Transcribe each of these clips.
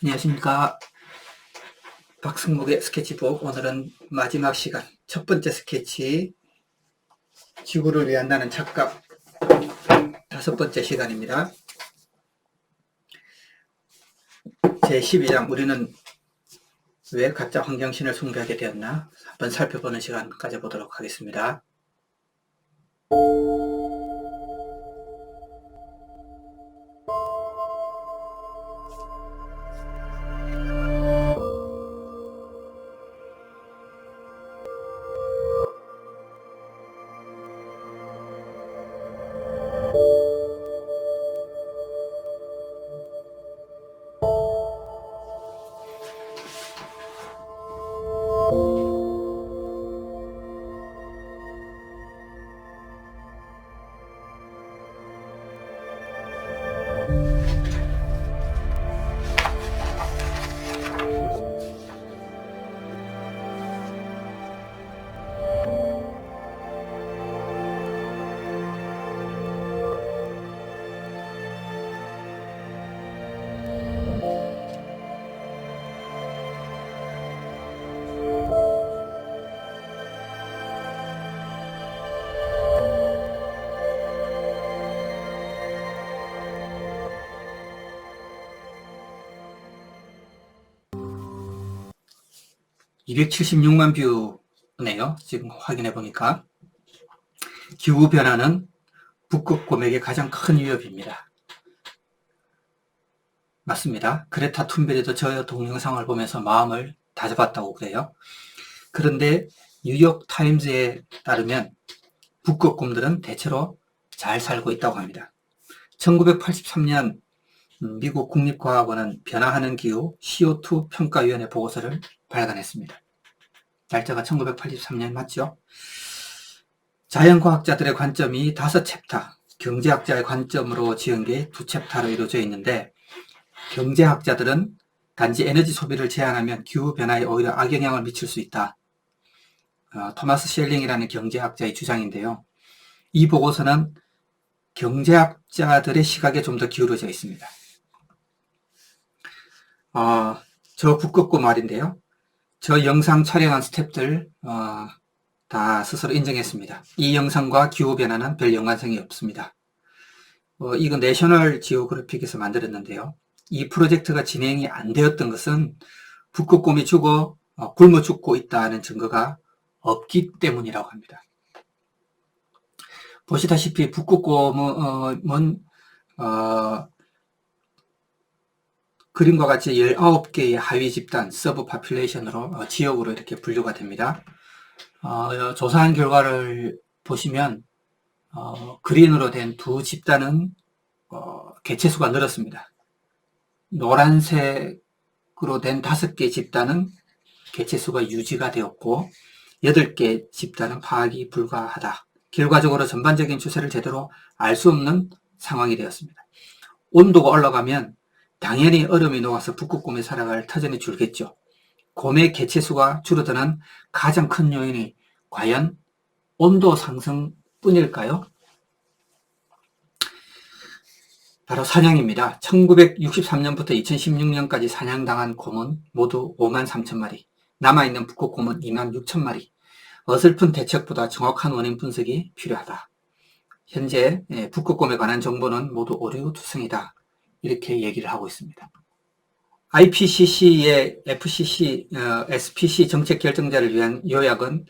안녕하십니까. 박승목의 스케치북. 오늘은 마지막 시간, 첫 번째 스케치, 지구를 위한 나는 착각, 다섯 번째 시간입니다. 제12장, 우리는 왜 가짜 환경신을 숭배하게 되었나? 한번 살펴보는 시간 가져보도록 하겠습니다. (276만) 뷰네요. 지금 확인해 보니까. 기후변화는 북극곰에게 가장 큰 위협입니다. 맞습니다. 그레타 툰베리도 저 동영상을 보면서 마음을 다잡았다고 그래요. 그런데 뉴욕 타임즈에 따르면 북극곰들은 대체로 잘 살고 있다고 합니다. 1983년 미국 국립과학원은 변화하는 기후 CO2 평가위원회 보고서를 발간했습니다. 날짜가 1983년 맞죠? 자연과학자들의 관점이 5챕터, 경제학자의 관점으로 지은 게 2챕터로 이루어져 있는데, 경제학자들은 단지 에너지 소비를 제한하면 기후변화에 오히려 악영향을 미칠 수 있다. 토마스 셸링이라는 경제학자의 주장인데요. 이 보고서는 경제학자들의 시각에 좀 더 기울어져 있습니다. 저 북극곰 말인데요. 저 영상 촬영한 스태프들 다 스스로 인정했습니다. 이 영상과 기후변화는 별 연관성이 없습니다. 이거 내셔널 지오그래픽에서 만들었는데요. 이 프로젝트가 진행이 안 되었던 것은 북극곰이 죽어 굶어 죽고 있다는 증거가 없기 때문이라고 합니다. 보시다시피 북극곰은 그림과 같이 19개의 하위 집단, 서브 파퓰레이션으로 지역으로 이렇게 분류가 됩니다. 조사한 결과를 보시면 그린으로 된 두 집단은 개체수가 늘었습니다. 노란색으로 된 5개 집단은 개체수가 유지가 되었고 8개 집단은 파악이 불가하다. 결과적으로 전반적인 추세를 제대로 알 수 없는 상황이 되었습니다. 온도가 올라가면 당연히 얼음이 녹아서 북극곰이 살아갈 터전이 줄겠죠. 곰의 개체수가 줄어드는 가장 큰 요인이 과연 온도 상승뿐일까요? 바로 사냥입니다. 1963년부터 2016년까지 사냥당한 곰은 모두 5만 3천 마리, 남아있는 북극곰은 2만 6천 마리. 어설픈 대책보다 정확한 원인 분석이 필요하다. 현재 북극곰에 관한 정보는 모두 오류투성이다. 이렇게 얘기를 하고 있습니다. IPCC의 SPC 정책 결정자를 위한 요약은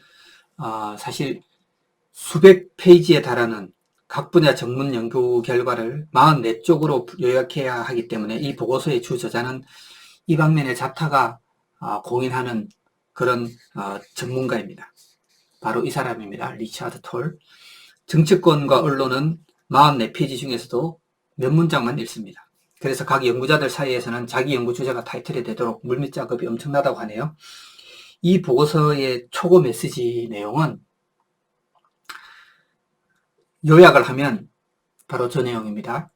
사실 수백 페이지에 달하는 각 분야 전문 연구 결과를 44쪽으로 요약해야 하기 때문에 이 보고서의 주저자는 이 방면의 자타가 공인하는 그런 전문가입니다. 바로 이 사람입니다. 리차드 톨. 정치권과 언론은 44페이지 중에서도 몇 문장만 읽습니다. 그래서 각 연구자들 사이에서는 자기 연구 주제가 타이틀이 되도록 물밑 작업이 엄청나다고 하네요. 이 보고서의 초고 메시지 내용은 요약을 하면 바로 저 내용입니다.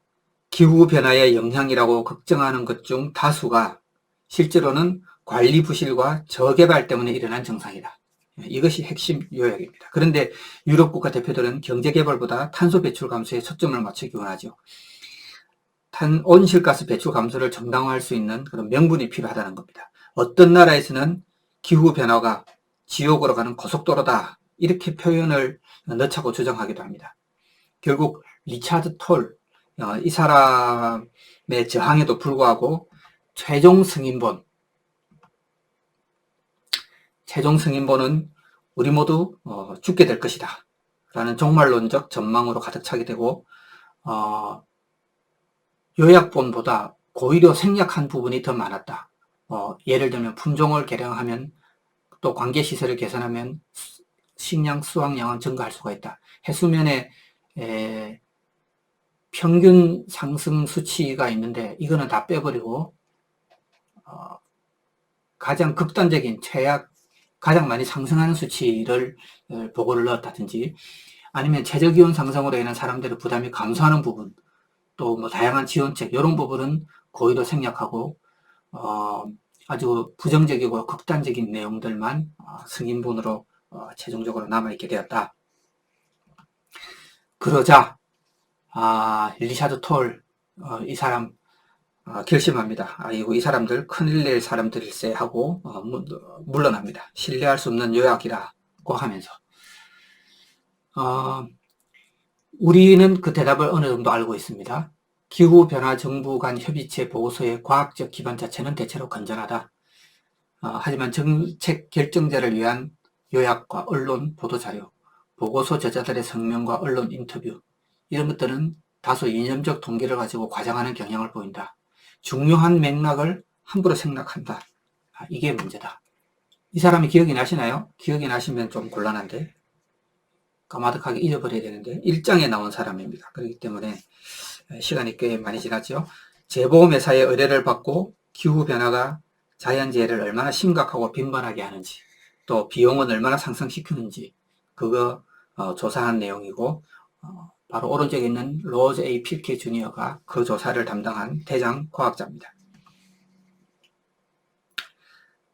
기후변화의 영향이라고 걱정하는 것 중 다수가 실제로는 관리 부실과 저개발 때문에 일어난 증상이다. 이것이 핵심 요약입니다. 그런데 유럽 국가 대표들은 경제개발보다 탄소 배출 감소에 초점을 맞추기 원하죠. 온실가스 배출 감소를 정당화할 수 있는 그런 명분이 필요하다는 겁니다. 어떤 나라에서는 기후변화가 지옥으로 가는 고속도로다, 이렇게 표현을 넣자고 주장하기도 합니다. 결국 리차드 톨, 이 사람의 저항에도 불구하고 최종 승인본은 우리 모두 죽게 될 것이다 라는 종말론적 전망으로 가득 차게 되고, 요약본보다 고의로 생략한 부분이 더 많았다. 예를 들면 품종을 개량하면, 또 관계시설을 개선하면 식량 수확량은 증가할 수가 있다. 해수면에 평균 상승 수치가 있는데 이거는 다 빼버리고 가장 극단적인 가장 많이 상승하는 수치를 보고를 넣었다든지, 아니면 최저기온 상승으로 인한 사람들의 부담이 감소하는 부분, 또 뭐 다양한 지원책, 이런 부분은 고의로 생략하고 아주 부정적이고 극단적인 내용들만 승인본으로 최종적으로 남아있게 되었다. 그러자 리차드 톨, 이 사람 결심합니다. 이거 이 사람들 큰일 낼 사람들일세 하고 물러납니다. 신뢰할 수 없는 요약이라고 하면서. 우리는 그 대답을 어느 정도 알고 있습니다. 기후변화 정부 간 협의체 보고서의 과학적 기반 자체는 대체로 건전하다. 하지만 정책 결정자를 위한 요약과 언론 보도자료, 보고서 저자들의 성명과 언론 인터뷰, 이런 것들은 다소 이념적 동기를 가지고 과장하는 경향을 보인다. 중요한 맥락을 함부로 생략한다. 이게 문제다. 이 사람이 기억이 나시나요? 기억이 나시면 좀 곤란한데, 까마득하게 잊어버려야 되는데, 1장에 나온 사람입니다. 그렇기 때문에 시간이 꽤 많이 지났죠. 재보험회사의 의뢰를 받고 기후변화가 자연재해를 얼마나 심각하고 빈번하게 하는지, 또 비용은 얼마나 상승시키는지, 그거 조사한 내용이고, 바로 오른쪽에 있는 로즈 A. 필케 주니어가 그 조사를 담당한 대장 과학자입니다.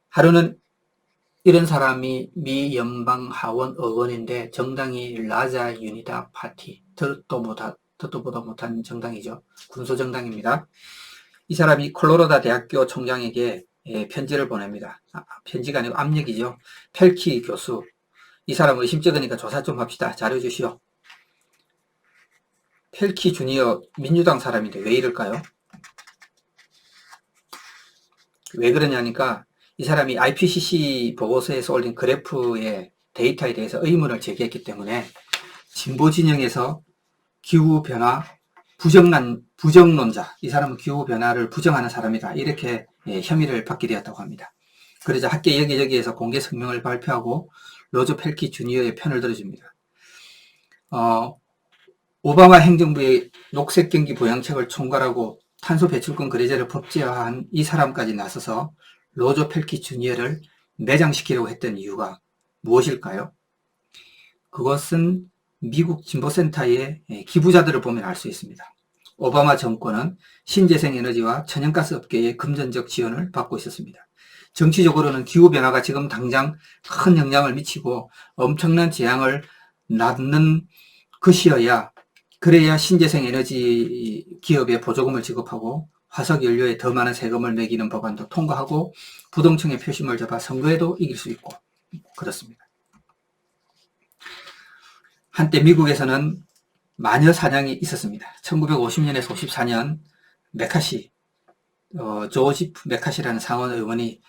하루는 이런 사람이 미 연방 하원 의원인데, 정당이 라자 유니다 파티, 듣도 보도 못한 정당이죠. 군소정당입니다. 이 사람이 콜로라도 대학교 총장에게 편지를 보냅니다. 편지가 아니고 압력이죠. 펠키 교수, 이 사람 의심쩍으니까 조사 좀 합시다. 자료 주시오. 펠키 주니어 민주당 사람인데 왜 이럴까요? 왜 그러냐니까, 이 사람이 IPCC 보고서에서 올린 그래프의 데이터에 대해서 의문을 제기했기 때문에 진보 진영에서 기후변화 부정론자, 이 사람은 기후변화를 부정하는 사람이다, 이렇게 혐의를 받게 되었다고 합니다. 그러자 학계 여기저기에서 공개 성명을 발표하고 로즈 펠키 주니어의 편을 들어줍니다. 오바마 행정부의 녹색경기 부양책을 총괄하고 탄소 배출권 거래제를 법제화한 이 사람까지 나서서 로즈 펠키 주니어를 매장시키려고 했던 이유가 무엇일까요? 그것은 미국 진보센터의 기부자들을 보면 알 수 있습니다. 오바마 정권은 신재생 에너지와 천연가스 업계의 금전적 지원을 받고 있었습니다. 정치적으로는 기후변화가 지금 당장 큰 영향을 미치고 엄청난 재앙을 낳는 것이어야, 그래야 신재생 에너지 기업에 보조금을 지급하고 화석연료에 더 많은 세금을 매기는 법안도 통과하고 부동층의 표심을 잡아 선거에도 이길 수 있고 그렇습니다. 한때 미국에서는 마녀 사냥이 있었습니다. 1950년에서 54년 메카시, 조지프 메카시라는 상원 의원이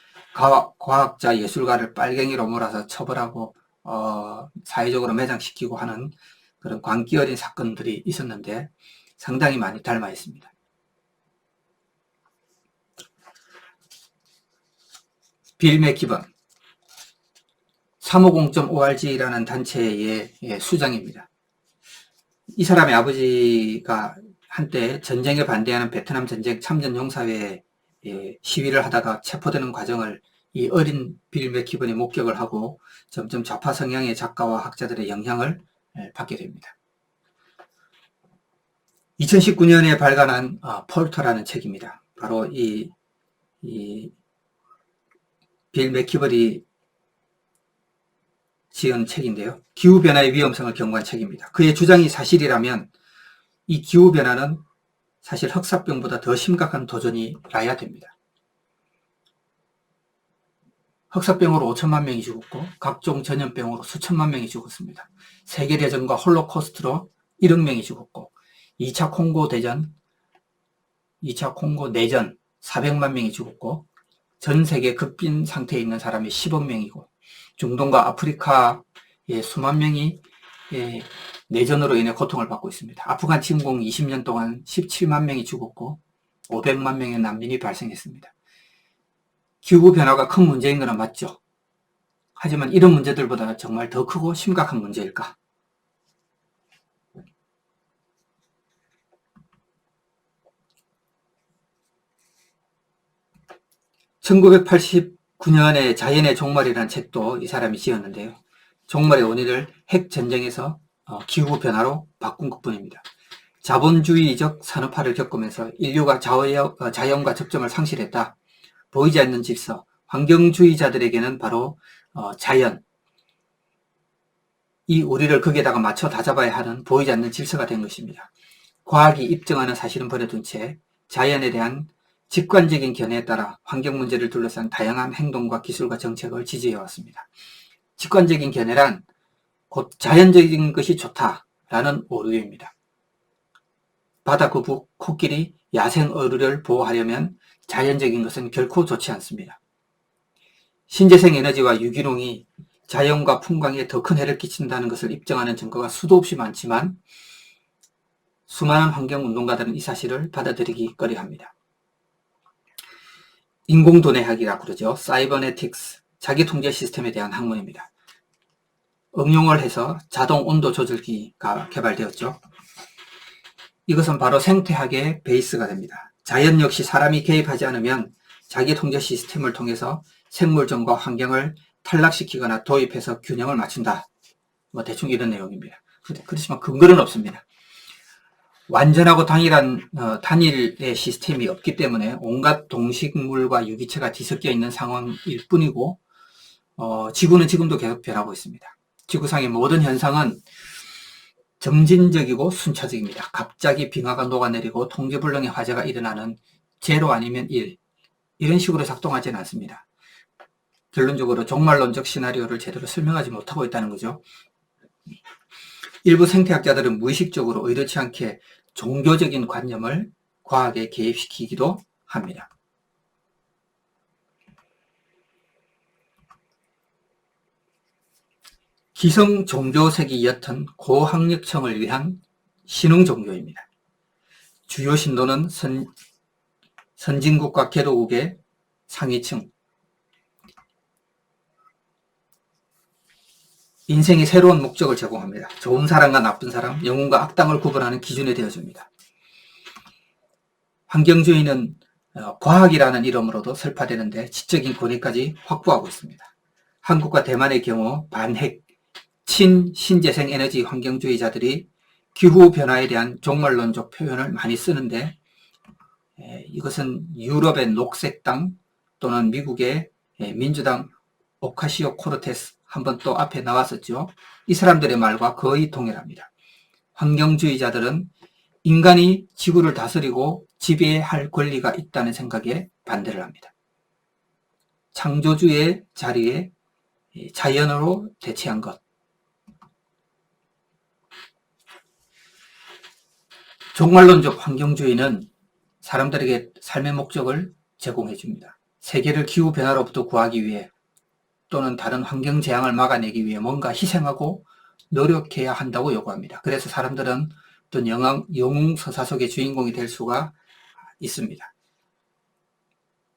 과학자 예술가를 빨갱이로 몰아서 처벌하고 사회적으로 매장시키고 하는 그런 광기 어린 사건들이 있었는데 상당히 많이 닮아 있습니다. 빌 맥키번, 350.org라는 단체의 수장입니다. 이 사람의 아버지가 한때 전쟁에 반대하는 베트남 전쟁 참전 용사회에 시위를 하다가 체포되는 과정을 이 어린 빌 맥키번이 목격을 하고 점점 좌파 성향의 작가와 학자들의 영향을 받게 됩니다. 2019년에 발간한 폴터라는 책입니다. 바로 이 빌 맥키번이 지은 책인데요. 기후변화의 위험성을 경고한 책입니다. 그의 주장이 사실이라면 이 기후변화는 사실 흑사병보다 더 심각한 도전이라야 됩니다. 흑사병으로 5천만 명이 죽었고 각종 전염병으로 수천만 명이 죽었습니다. 세계대전과 홀로코스트로 1억 명이 죽었고 2차 콩고 내전 400만 명이 죽었고 전 세계 급빈 상태에 있는 사람이 10억 명이고 중동과 아프리카의 수만 명이 내전으로 인해 고통을 받고 있습니다. 아프간 침공 20년 동안 17만 명이 죽었고 500만 명의 난민이 발생했습니다. 기후변화가 큰 문제인 건 맞죠. 하지만 이런 문제들보다 정말 더 크고 심각한 문제일까? (1989년에) 자연의 종말이라는 책도 이 사람이 지었는데요. 종말의 원인을 핵전쟁에서 기후변화로 바꾼 것뿐입니다. 자본주의적 산업화를 겪으면서 인류가 자연과 접점을 상실했다. 보이지 않는 질서, 환경주의자들에게는 바로 자연, 이 우리를 거기에다가 맞춰 다잡아야 하는 보이지 않는 질서가 된 것입니다. 과학이 입증하는 사실은 버려둔 채 자연에 대한 직관적인 견해에 따라 환경 문제를 둘러싼 다양한 행동과 기술과 정책을 지지해왔습니다. 직관적인 견해란 곧 자연적인 것이 좋다라는 오류입니다. 바다 거북, 코끼리, 야생 어류를 보호하려면 자연적인 것은 결코 좋지 않습니다. 신재생 에너지와 유기농이 자연과 풍광에 더 큰 해를 끼친다는 것을 입증하는 증거가 수도 없이 많지만 수많은 환경운동가들은 이 사실을 받아들이기 꺼려합니다. 인공도내학이라고 그러죠. 사이버네틱스, 자기통제 시스템에 대한 학문입니다. 응용을 해서 자동 온도 조절기가 개발되었죠. 이것은 바로 생태학의 베이스가 됩니다. 자연 역시 사람이 개입하지 않으면 자기통제 시스템을 통해서 생물종과 환경을 탈락시키거나 도입해서 균형을 맞춘다. 대충 이런 내용입니다. 그렇지만 근거는 없습니다. 완전하고 단일의 시스템이 없기 때문에 온갖 동식물과 유기체가 뒤섞여 있는 상황일 뿐이고 지구는 지금도 계속 변하고 있습니다. 지구상의 모든 현상은 점진적이고 순차적입니다. 갑자기 빙하가 녹아내리고 통제불능의 화재가 일어나는 0 아니면 1 이런 식으로 작동하지는 않습니다. 결론적으로 종말론적 시나리오를 제대로 설명하지 못하고 있다는 거죠. 일부 생태학자들은 무의식적으로 의도치 않게 종교적인 관념을 과학에 개입시키기도 합니다. 기성 종교색이 옅은 고학력층을 위한 신흥 종교입니다. 주요 신도는 선진국과 개도국의 상위층, 인생의 새로운 목적을 제공합니다. 좋은 사람과 나쁜 사람, 영웅과 악당을 구분하는 기준이 되어줍니다. 환경주의는 과학이라는 이름으로도 설파되는데 지적인 권위까지 확보하고 있습니다. 한국과 대만의 경우 반핵, 친신재생 에너지 환경주의자들이 기후변화에 대한 종말론적 표현을 많이 쓰는데 이것은 유럽의 녹색당 또는 미국의 민주당 오카시오 코르테스 한번 또 앞에 나왔었죠. 이 사람들의 말과 거의 동일합니다. 환경주의자들은 인간이 지구를 다스리고 지배할 권리가 있다는 생각에 반대를 합니다. 창조주의 자리에 자연으로 대체한 것. 종말론적 환경주의는 사람들에게 삶의 목적을 제공해 줍니다. 세계를 기후변화로부터 구하기 위해 또는 다른 환경 재앙을 막아내기 위해 뭔가 희생하고 노력해야 한다고 요구합니다. 그래서 사람들은 어떤 영웅 서사 속의 주인공이 될 수가 있습니다.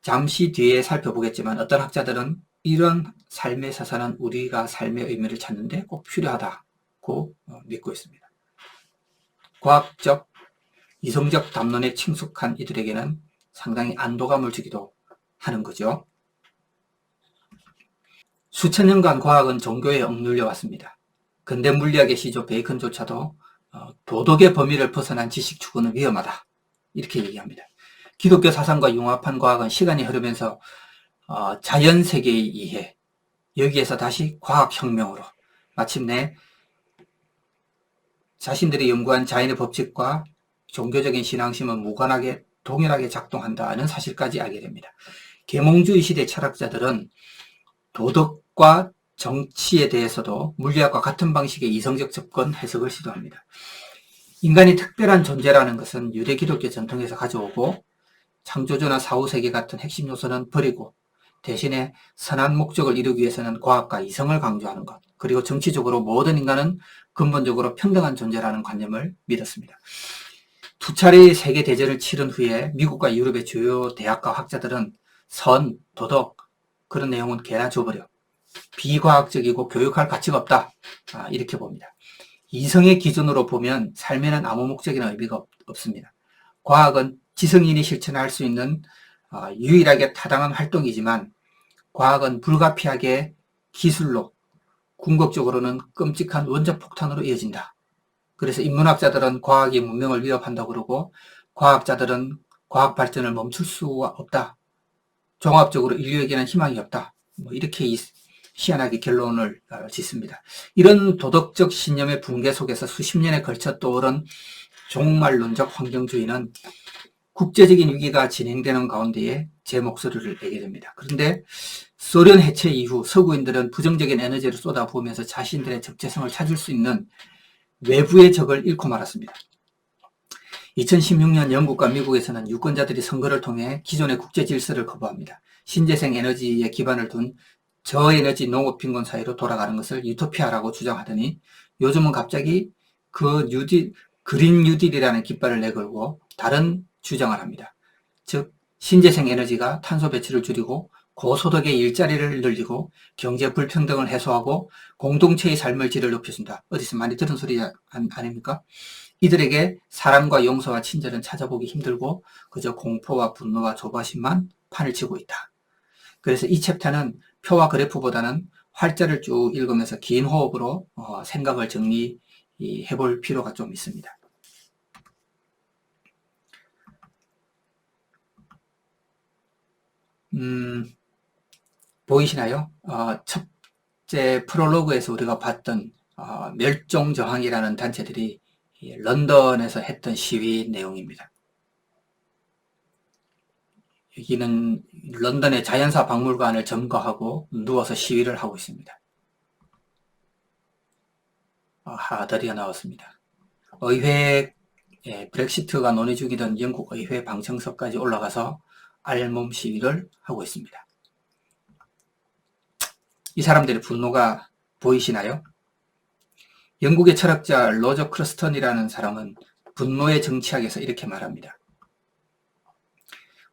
잠시 뒤에 살펴보겠지만 어떤 학자들은 이런 삶의 서사는 우리가 삶의 의미를 찾는데 꼭 필요하다고 믿고 있습니다. 과학적, 이성적 담론에 친숙한 이들에게는 상당히 안도감을 주기도 하는 거죠. 수천 년간 과학은 종교에 억눌려 왔습니다. 근대 물리학의 시조 베이컨조차도 도덕의 범위를 벗어난 지식 추구는 위험하다. 이렇게 얘기합니다. 기독교 사상과 융합한 과학은 시간이 흐르면서 자연세계의 이해, 여기에서 다시 과학혁명으로 마침내 자신들이 연구한 자연의 법칙과 종교적인 신앙심은 무관하게 동일하게 작동한다는 사실까지 알게 됩니다. 계몽주의 시대 철학자들은 도덕과 정치에 대해서도 물리학과 같은 방식의 이성적 접근 해석을 시도합니다. 인간이 특별한 존재라는 것은 유대 기독교 전통에서 가져오고 창조주나 사후세계 같은 핵심 요소는 버리고 대신에 선한 목적을 이루기 위해서는 과학과 이성을 강조하는 것, 그리고 정치적으로 모든 인간은 근본적으로 평등한 존재라는 관념을 믿었습니다. 두 차례의 세계대전을 치른 후에 미국과 유럽의 주요 대학과 학자들은 선, 도덕, 그런 내용은 개나 줘버려. 비과학적이고 교육할 가치가 없다. 이렇게 봅니다. 이성의 기준으로 보면 삶에는 아무 목적이나 의미가 없습니다. 과학은 지성인이 실천할 수 있는 유일하게 타당한 활동이지만 과학은 불가피하게 기술로, 궁극적으로는 끔찍한 원자폭탄으로 이어진다. 그래서 인문학자들은 과학이 문명을 위협한다고 그러고 과학자들은 과학 발전을 멈출 수가 없다. 종합적으로 인류에게는 희망이 없다. 이렇게 희한하게 결론을 짓습니다. 이런 도덕적 신념의 붕괴 속에서 수십 년에 걸쳐 떠오른 종말론적 환경주의는 국제적인 위기가 진행되는 가운데에 제 목소리를 내게 됩니다. 그런데 소련 해체 이후 서구인들은 부정적인 에너지를 쏟아부으면서 자신들의 적재성을 찾을 수 있는 외부의 적을 잃고 말았습니다. 2016년 영국과 미국에서는 유권자들이 선거를 통해 기존의 국제 질서를 거부합니다. 신재생 에너지에 기반을 둔 저에너지 농업빈곤 사회로 돌아가는 것을 유토피아라고 주장하더니 요즘은 갑자기 그린 뉴딜이라는 깃발을 내걸고 다른 주장을 합니다. 즉 신재생 에너지가 탄소 배출을 줄이고 고소득의 일자리를 늘리고 경제 불평등을 해소하고 공동체의 삶의 질을 높여준다. 어디서 많이 들은 소리 아닙니까? 이들에게 사랑과 용서와 친절은 찾아보기 힘들고 그저 공포와 분노와 조바심만 판을 치고 있다. 그래서 이 챕터는 표와 그래프보다는 활자를 쭉 읽으면서 긴 호흡으로 생각을 정리해 볼 필요가 좀 있습니다. 보이시나요? 첫째 프롤로그에서 우리가 봤던 멸종저항이라는 단체들이 런던에서 했던 시위 내용입니다. 여기는 런던의 자연사 박물관을 점거하고 누워서 시위를 하고 있습니다. 하더리가 나왔습니다. 의회, 브렉시트가 논의 중이던 영국 의회 방청석까지 올라가서 알몸 시위를 하고 있습니다. 이 사람들의 분노가 보이시나요? 영국의 철학자 로저 크러스턴이라는 사람은 분노의 정치학에서 이렇게 말합니다.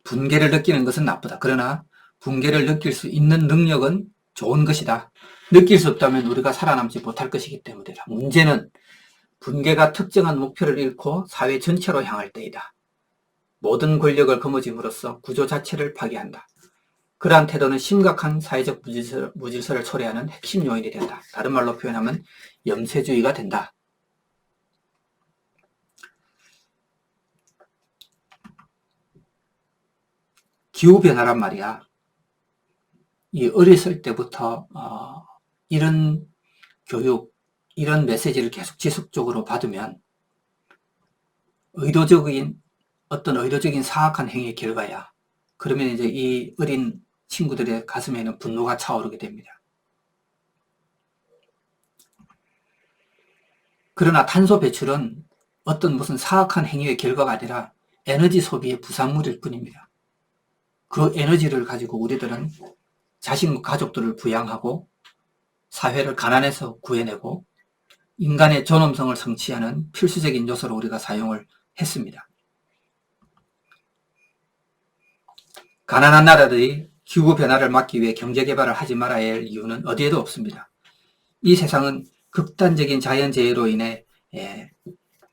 분개를 느끼는 것은 나쁘다. 그러나 분개를 느낄 수 있는 능력은 좋은 것이다. 느낄 수 없다면 우리가 살아남지 못할 것이기 때문이다. 문제는 분개가 특정한 목표를 잃고 사회 전체로 향할 때이다. 모든 권력을 거머쥘으로써 구조 자체를 파괴한다. 그러한 태도는 심각한 사회적 무질서를 초래하는 핵심 요인이 된다. 다른 말로 표현하면 염세주의가 된다. 기후변화란 말이야. 이 어렸을 때부터 이런 교육, 이런 메시지를 계속 지속적으로 받으면 어떤 의도적인 사악한 행위의 결과야. 그러면 이제 이 어린 친구들의 가슴에는 분노가 차오르게 됩니다. 그러나 탄소 배출은 어떤 무슨 사악한 행위의 결과가 아니라 에너지 소비의 부산물일 뿐입니다. 그 에너지를 가지고 우리들은 자신과 가족들을 부양하고 사회를 가난에서 구해내고 인간의 존엄성을 성취하는 필수적인 요소로 우리가 사용을 했습니다. 가난한 나라들이 기후변화를 막기 위해 경제개발을 하지 말아야 할 이유는 어디에도 없습니다. 이 세상은 극단적인 자연재해로 인해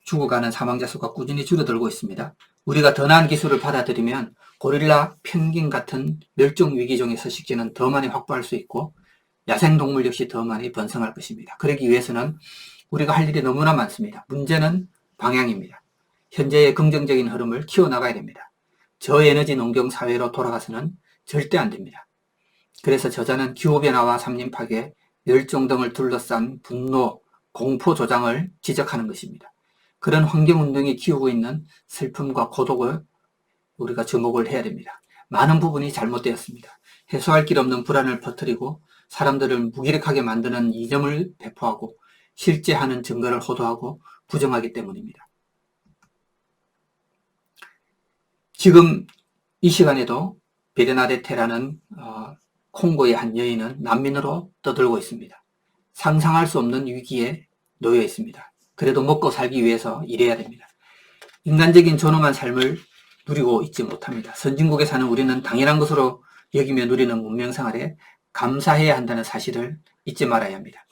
죽어가는 사망자 수가 꾸준히 줄어들고 있습니다. 우리가 더 나은 기술을 받아들이면 고릴라, 펭귄 같은 멸종위기종의 서식지는 더 많이 확보할 수 있고 야생동물 역시 더 많이 번성할 것입니다. 그러기 위해서는 우리가 할 일이 너무나 많습니다. 문제는 방향입니다. 현재의 긍정적인 흐름을 키워나가야 됩니다. 저에너지 농경 사회로 돌아가서는 절대 안 됩니다. 그래서 저자는 기후변화와 산림파괴, 멸종 등을 둘러싼 분노, 공포 조장을 지적하는 것입니다. 그런 환경운동이 키우고 있는 슬픔과 고독을 우리가 주목을 해야 됩니다. 많은 부분이 잘못되었습니다. 해소할 길 없는 불안을 퍼뜨리고 사람들을 무기력하게 만드는 이념을 배포하고 실제 하는 증거를 호도하고 부정하기 때문입니다. 지금 이 시간에도 베르나데테라는 콩고의 한 여인은 난민으로 떠들고 있습니다. 상상할 수 없는 위기에 놓여 있습니다. 그래도 먹고 살기 위해서 일해야 됩니다. 인간적인 존엄한 삶을 누리고 있지 못합니다. 선진국에 사는 우리는 당연한 것으로 여기며 누리는 문명생활에 감사해야 한다는 사실을 잊지 말아야 합니다.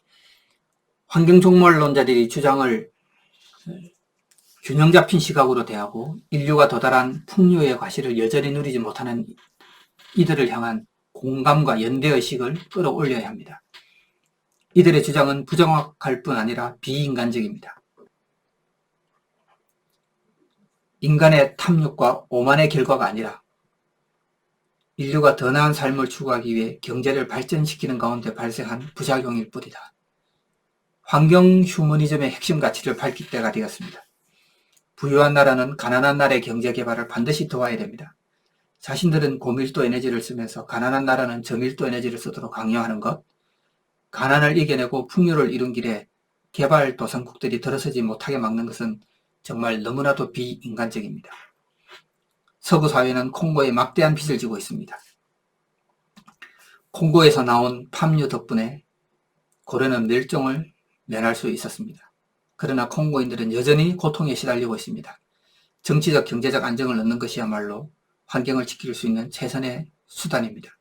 환경종말론자들이 주장을 균형 잡힌 시각으로 대하고 인류가 도달한 풍요의 과실을 여전히 누리지 못하는 이들을 향한 공감과 연대의식을 끌어올려야 합니다. 이들의 주장은 부정확할 뿐 아니라 비인간적입니다. 인간의 탐욕과 오만의 결과가 아니라 인류가 더 나은 삶을 추구하기 위해 경제를 발전시키는 가운데 발생한 부작용일 뿐이다. 환경 휴머니즘의 핵심 가치를 밝힐 때가 되었습니다. 부유한 나라는 가난한 나라의 경제 개발을 반드시 도와야 됩니다. 자신들은 고밀도 에너지를 쓰면서 가난한 나라는 저밀도 에너지를 쓰도록 강요하는 것, 가난을 이겨내고 풍요를 이룬 길에 개발도상국들이 들어서지 못하게 막는 것은 정말 너무나도 비인간적입니다. 서구 사회는 콩고에 막대한 빚을 지고 있습니다. 콩고에서 나온 팜유 덕분에 고래는 멸종을 면할 수 있었습니다. 그러나 콩고인들은 여전히 고통에 시달리고 있습니다. 정치적, 경제적 안정을 얻는 것이야말로 환경을 지킬 수 있는 최선의 수단입니다.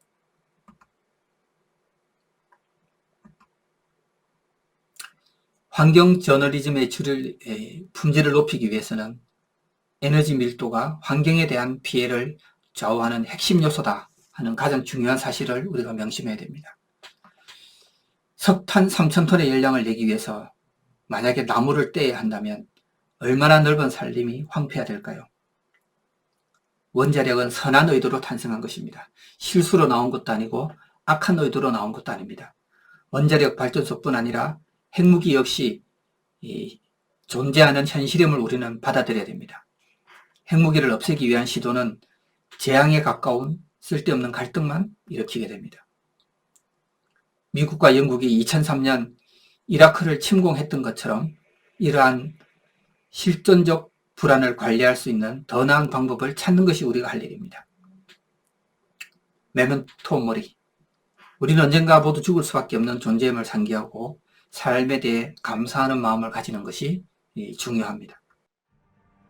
환경 저널리즘의 품질을 높이기 위해서는 에너지 밀도가 환경에 대한 피해를 좌우하는 핵심 요소다 하는 가장 중요한 사실을 우리가 명심해야 됩니다. 석탄 3,000톤의 열량을 내기 위해서 만약에 나무를 떼야 한다면 얼마나 넓은 산림이 황폐해야 될까요? 원자력은 선한 의도로 탄생한 것입니다. 실수로 나온 것도 아니고 악한 의도로 나온 것도 아닙니다. 원자력 발전소뿐 아니라 핵무기 역시 존재하는 현실임을 우리는 받아들여야 됩니다. 핵무기를 없애기 위한 시도는 재앙에 가까운 쓸데없는 갈등만 일으키게 됩니다. 미국과 영국이 2003년 이라크를 침공했던 것처럼 이러한 실존적 불안을 관리할 수 있는 더 나은 방법을 찾는 것이 우리가 할 일입니다. 메멘토 모리. 우리는 언젠가 모두 죽을 수밖에 없는 존재임을 상기하고 삶에 대해 감사하는 마음을 가지는 것이 중요합니다.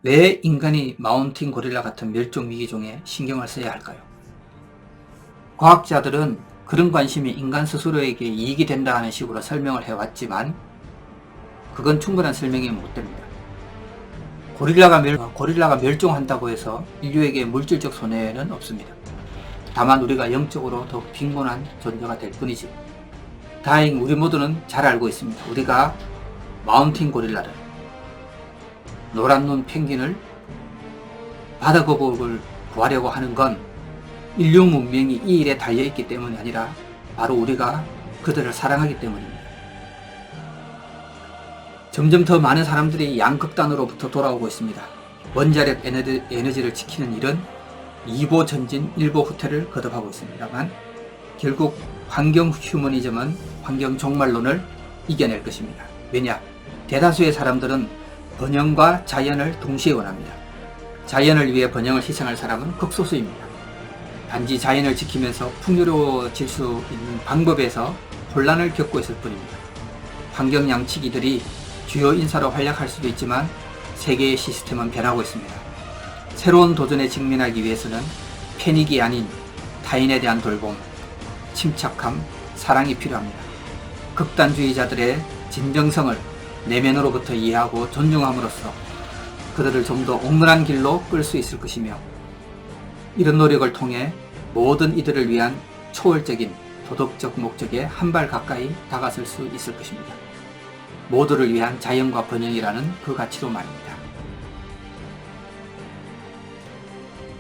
왜 인간이 마운틴 고릴라 같은 멸종 위기종에 신경을 써야 할까요? 과학자들은 그런 관심이 인간 스스로에게 이익이 된다 하는 식으로 설명을 해왔지만 그건 충분한 설명이 못 됩니다. 고릴라가 멸종한다고 해서 인류에게 물질적 손해는 없습니다. 다만 우리가 영적으로 더욱 빈곤한 존재가 될 뿐이지. 다행히 우리 모두는 잘 알고 있습니다. 우리가 마운틴 고릴라를, 노란 눈 펭귄을, 바다 거북을 구하려고 하는 건 인류 문명이 이 일에 달려있기 때문이 아니라 바로 우리가 그들을 사랑하기 때문입니다. 점점 더 많은 사람들이 양극단으로부터 돌아오고 있습니다. 원자력 에너지를 지키는 일은 2보 전진 1보 후퇴를 거듭하고 있습니다만 결국 환경 휴머니즘은 환경 종말론을 이겨낼 것입니다. 왜냐? 대다수의 사람들은 번영과 자연을 동시에 원합니다. 자연을 위해 번영을 희생할 사람은 극소수입니다. 단지 자연을 지키면서 풍요로워질 수 있는 방법에서 혼란을 겪고 있을 뿐입니다. 환경 양치기들이 주요 인사로 활약할 수도 있지만 세계의 시스템은 변하고 있습니다. 새로운 도전에 직면하기 위해서는 패닉이 아닌 타인에 대한 돌봄, 침착함, 사랑이 필요합니다. 극단주의자들의 진정성을 내면으로부터 이해하고 존중함으로써 그들을 좀 더 온건한 길로 끌 수 있을 것이며 이런 노력을 통해 모든 이들을 위한 초월적인 도덕적 목적에 한 발 가까이 다가설 수 있을 것입니다. 모두를 위한 자연과 번영이라는 그 가치로 말입니다.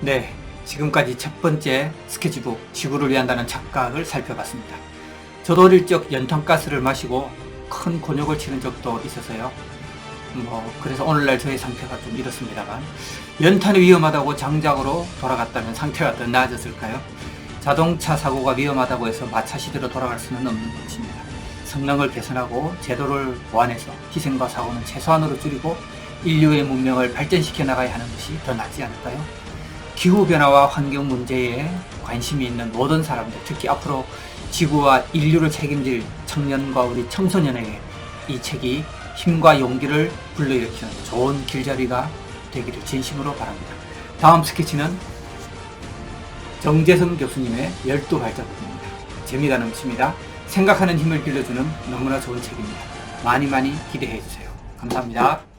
네, 지금까지 첫 번째 스케치북 지구를 위한다는 착각을 살펴봤습니다. 저도 어릴 적 연탄가스를 마시고 큰 곤욕을 치른 적도 있어서요. 그래서 오늘날 저의 상태가 좀 이렇습니다만, 연탄이 위험하다고 장작으로 돌아갔다면 상태가 더 나아졌을까요? 자동차 사고가 위험하다고 해서 마차 시대로 돌아갈 수는 없는 것입니다. 성능을 개선하고 제도를 보완해서 희생과 사고는 최소한으로 줄이고 인류의 문명을 발전시켜 나가야 하는 것이 더 낫지 않을까요? 기후변화와 환경 문제에 관심이 있는 모든 사람들, 특히 앞으로 지구와 인류를 책임질 청년과 우리 청소년에게 이 책이 힘과 용기를 불러일으키는 좋은 길잡이가 되기를 진심으로 바랍니다. 다음 스케치는 정재성 교수님의 12발자국입니다. 재미가 넘칩니다. 생각하는 힘을 길러주는 너무나 좋은 책입니다. 많이 기대해 주세요. 감사합니다.